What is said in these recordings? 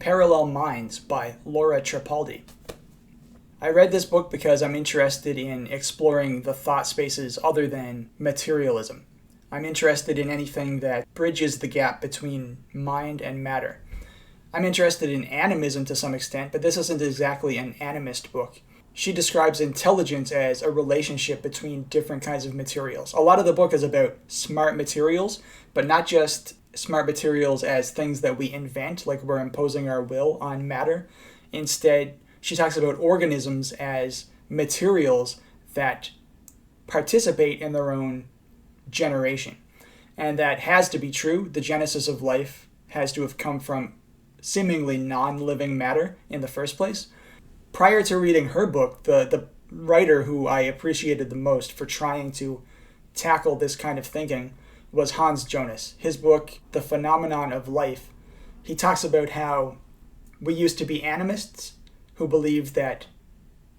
Parallel Minds by Laura Tripaldi. I read this book because I'm interested in exploring the thought spaces other than materialism. I'm interested in anything that bridges the gap between mind and matter. I'm interested in animism to some extent, but this isn't exactly an animist book. She describes intelligence as a relationship between different kinds of materials. A lot of the book is about smart materials, but not just smart materials as things that we invent, like we're imposing our will on matter. Instead, she talks about organisms as materials that participate in their own generation. And that has to be true. The genesis of life has to have come from seemingly non-living matter in the first place. Prior to reading her book, the writer who I appreciated the most for trying to tackle this kind of thinking was Hans Jonas. His book, The Phenomenon of Life, he talks about how we used to be animists who believed that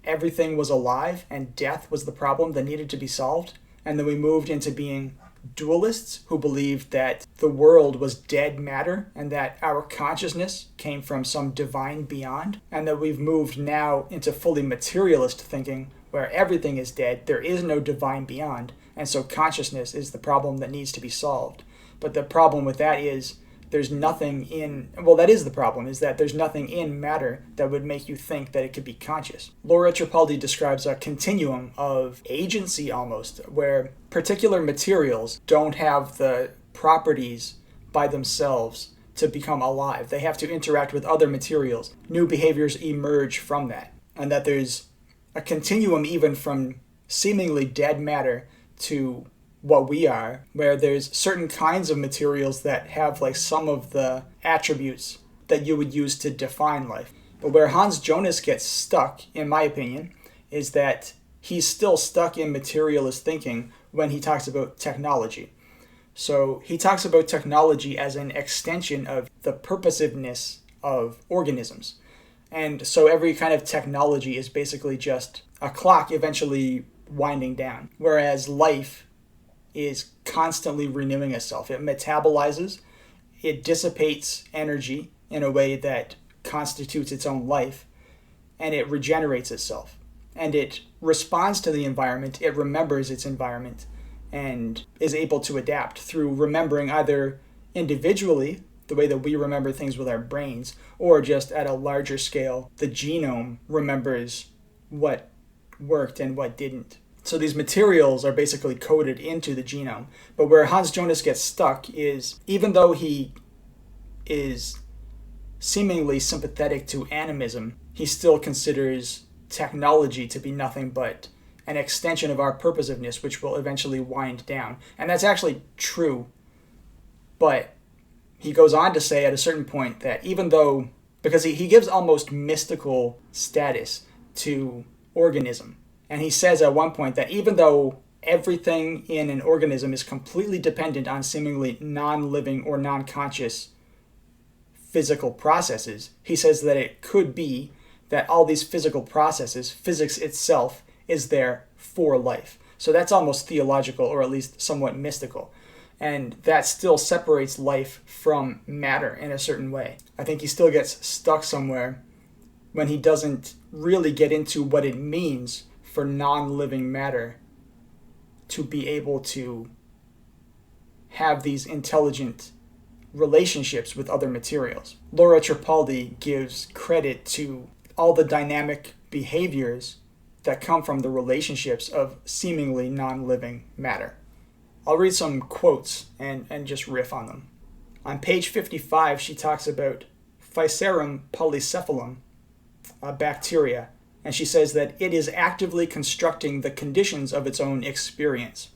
everything was alive and death was the problem that needed to be solved. And then we moved into being dualists who believed that the world was dead matter and that our consciousness came from some divine beyond. And that we've moved now into fully materialist thinking where everything is dead, there is no divine beyond. And so consciousness is the problem that needs to be solved. But the problem with that is there's nothing in, well, that is the problem, is that there's nothing in matter that would make you think that it could be conscious. Laura Tripaldi describes a continuum of agency almost, where particular materials don't have the properties by themselves to become alive. They have to interact with other materials. New behaviors emerge from that. And that there's a continuum even from seemingly dead matter to what we are, where there's certain kinds of materials that have like some of the attributes that you would use to define life. But where Hans Jonas gets stuck, in my opinion, is that he's still stuck in materialist thinking when he talks about technology. So he talks about technology as an extension of the purposiveness of organisms. And so every kind of technology is basically just a clock eventually winding down, whereas life is constantly renewing itself. It metabolizes, it dissipates energy in a way that constitutes its own life, and it regenerates itself. And it responds to the environment, it remembers its environment, and is able to adapt through remembering either individually, the way that we remember things with our brains, or just at a larger scale, the genome remembers what worked and what didn't. So these materials are basically coded into the genome. But where Hans Jonas gets stuck is, even though he is seemingly sympathetic to animism, he still considers technology to be nothing but an extension of our purposiveness, which will eventually wind down. And that's actually true. But he goes on to say at a certain point that even though, because he gives almost mystical status to organism, and he says at one point that even though everything in an organism is completely dependent on seemingly non-living or non-conscious physical processes, he says that it could be that all these physical processes, physics itself, is there for life. So that's almost theological, or at least somewhat mystical. And that still separates life from matter in a certain way. I think he still gets stuck somewhere when he doesn't really get into what it means for non-living matter to be able to have these intelligent relationships with other materials. Laura Tripaldi gives credit to all the dynamic behaviors that come from the relationships of seemingly non-living matter. I'll read some quotes and just riff on them. On page 55, she talks about Physarum polycephalum, a bacteria, and she says that it is actively constructing the conditions of its own experience.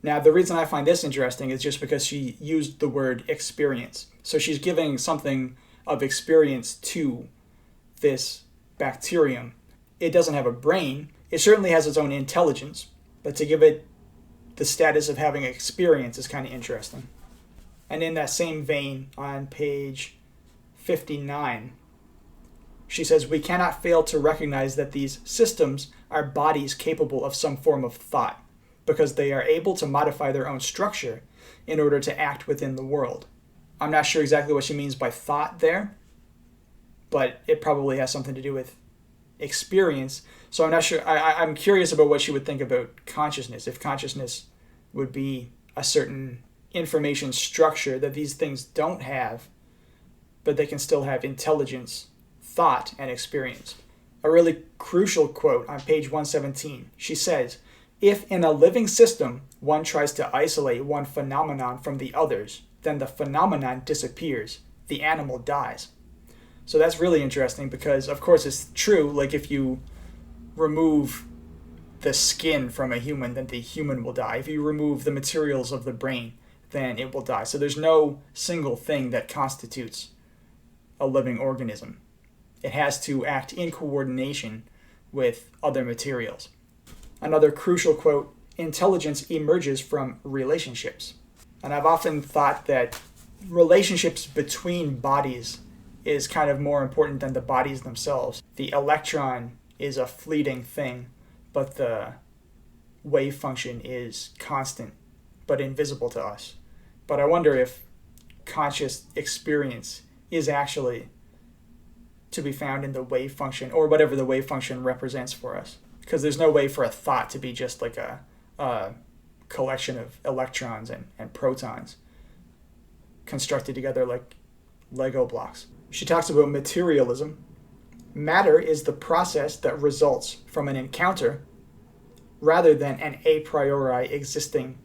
Now, the reason I find this interesting is just because she used the word experience. So she's giving something of experience to this bacterium. It doesn't have a brain. It certainly has its own intelligence, but to give it the status of having experience is kind of interesting. And in that same vein, on page 59, she says, we cannot fail to recognize that these systems are bodies capable of some form of thought, because they are able to modify their own structure in order to act within the world. I'm not sure exactly what she means by thought there, but it probably has something to do with experience. So I'm not sure. I'm curious about what she would think about consciousness. If consciousness would be a certain information structure that these things don't have, but they can still have intelligence, thought, and experience. A really crucial quote on page 117. She says, "If in a living system one tries to isolate one phenomenon from the others, then the phenomenon disappears. The animal dies." So that's really interesting because, of course, it's true. Like if you remove the skin from a human, then the human will die. If you remove the materials of the brain, then it will die. So there's no single thing that constitutes a living organism. It has to act in coordination with other materials. Another crucial quote, "Intelligence emerges from relationships." And I've often thought that relationships between bodies is kind of more important than the bodies themselves. The electron is a fleeting thing, but the wave function is constant, but invisible to us. But I wonder if conscious experience is actually to be found in the wave function, or whatever the wave function represents for us. Because there's no way for a thought to be just like a collection of electrons and protons constructed together like Lego blocks. She talks about materialism. Matter is the process that results from an encounter rather than an a priori existing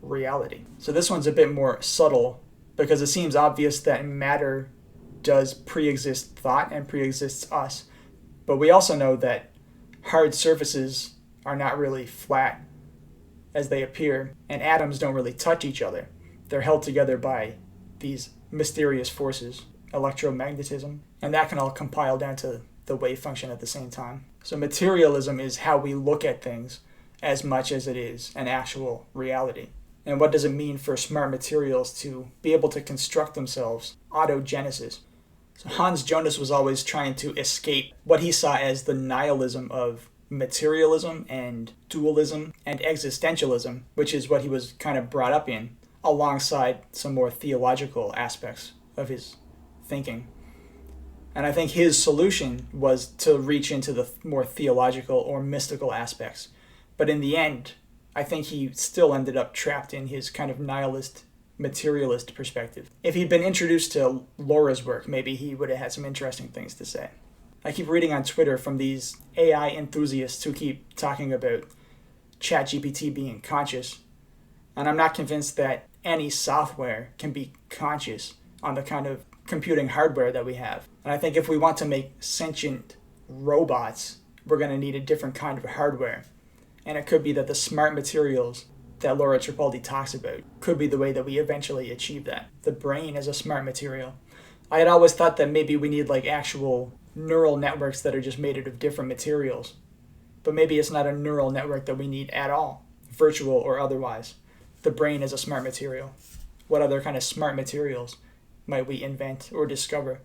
reality. So this one's a bit more subtle because it seems obvious that matter does pre-exist thought and pre-exists us. But we also know that hard surfaces are not really flat as they appear, and atoms don't really touch each other. They're held together by these mysterious forces, electromagnetism, and that can all compile down to the wave function at the same time. So materialism is how we look at things as much as it is an actual reality. And what does it mean for smart materials to be able to construct themselves? Autogenesis. So Hans Jonas was always trying to escape what he saw as the nihilism of materialism and dualism and existentialism, which is what he was kind of brought up in, alongside some more theological aspects of his thinking. And I think his solution was to reach into the more theological or mystical aspects. But in the end, I think he still ended up trapped in his kind of nihilist, materialist perspective. If he'd been introduced to Laura's work, maybe he would have had some interesting things to say. I keep reading on Twitter from these AI enthusiasts who keep talking about ChatGPT being conscious. And I'm not convinced that any software can be conscious on the kind of computing hardware that we have. And I think if we want to make sentient robots, we're going to need a different kind of hardware. And it could be that the smart materials that Laura Tripaldi talks about could be the way that we eventually achieve that. The brain is a smart material. I had always thought that maybe we need like actual neural networks that are just made out of different materials. But maybe it's not a neural network that we need at all, virtual or otherwise. The brain is a smart material. What other kind of smart materials might we invent or discover?